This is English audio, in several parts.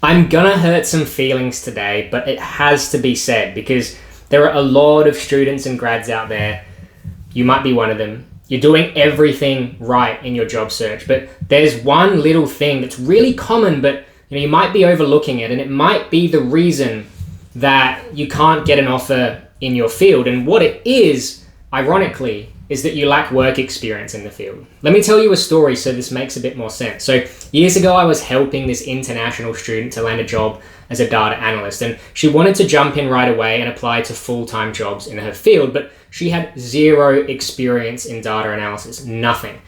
I'm gonna hurt some feelings today, but it has to be said because there are a lot of students and grads out there. You might be one of them. You're doing everything right in your job search, but there's one little thing that's really common, but you might be overlooking it, and it might be the reason that you can't get an offer in your field. And what it is, ironically, is that you lack work experience in the field. Let me tell you a story so this makes a bit more sense. So years ago, I was helping this international student to land a job as a data analyst, and she wanted to jump in right away and apply to full-time jobs in her field, but she had zero experience in data analysis, nothing.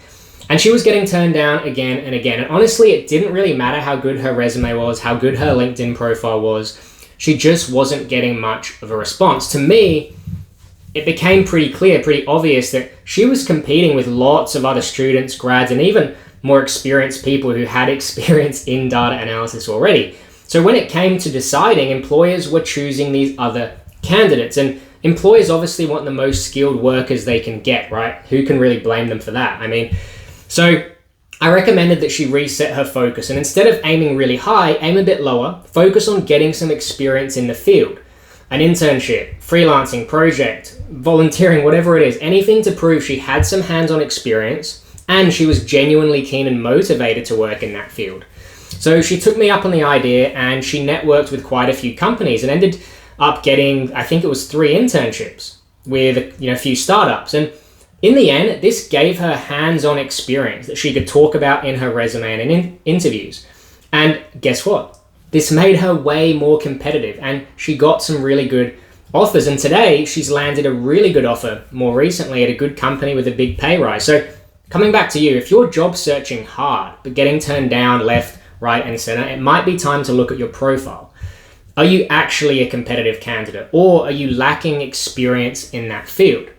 And she was getting turned down again and again. And honestly, it didn't really matter how good her resume was, how good her LinkedIn profile was. She just wasn't getting much of a response. To me, it became pretty clear, pretty obvious that she was competing with lots of other students, grads, and even more experienced people who had experience in data analysis already. So when it came to deciding, employers were choosing these other candidates, and employers obviously want the most skilled workers they can get, right? Who can really blame them for that? So I recommended that she reset her focus, and instead of aiming really high, aim a bit lower, focus on getting some experience in the field. An internship, freelancing, project, volunteering, whatever it is, anything to prove she had some hands-on experience and she was genuinely keen and motivated to work in that field. So she took me up on the idea and she networked with quite a few companies and ended up getting, I think it was 3 internships with a few startups. And in the end, this gave her hands-on experience that she could talk about in her resume and in interviews. And guess what? This made her way more competitive and she got some really good offers. And today she's landed a really good offer more recently at a good company with a big pay rise. So coming back to you, if you're job searching hard, but getting turned down left, right, and center, it might be time to look at your profile. Are you actually a competitive candidate, or are you lacking experience in that field?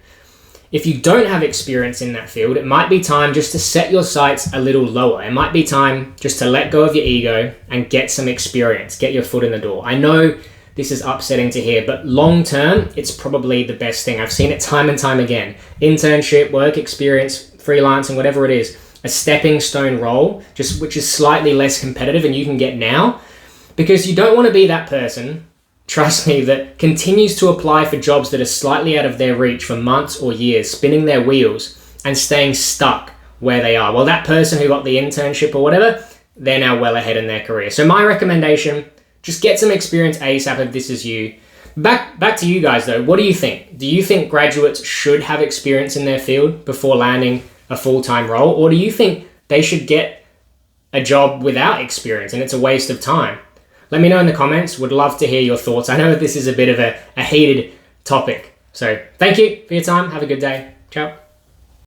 If you don't have experience in that field, it might be time just to set your sights a little lower. It might be time just to let go of your ego and get some experience, get your foot in the door. I know this is upsetting to hear, but long term, it's probably the best thing. I've seen it time and time again. Internship, work experience, freelancing, whatever it is, a stepping stone role, which is slightly less competitive and you can get now, because you don't want to be that person, trust me, that continues to apply for jobs that are slightly out of their reach for months or years, spinning their wheels and staying stuck where they are. Well, that person who got the internship or whatever, they're now well ahead in their career. So my recommendation, just get some experience ASAP if this is you. Back to you guys though, what do you think? Do you think graduates should have experience in their field before landing a full-time role? Or do you think they should get a job without experience and it's a waste of time? Let me know in the comments. Would love to hear your thoughts. I know this is a bit of a heated topic. So thank you for your time. Have a good day. Ciao.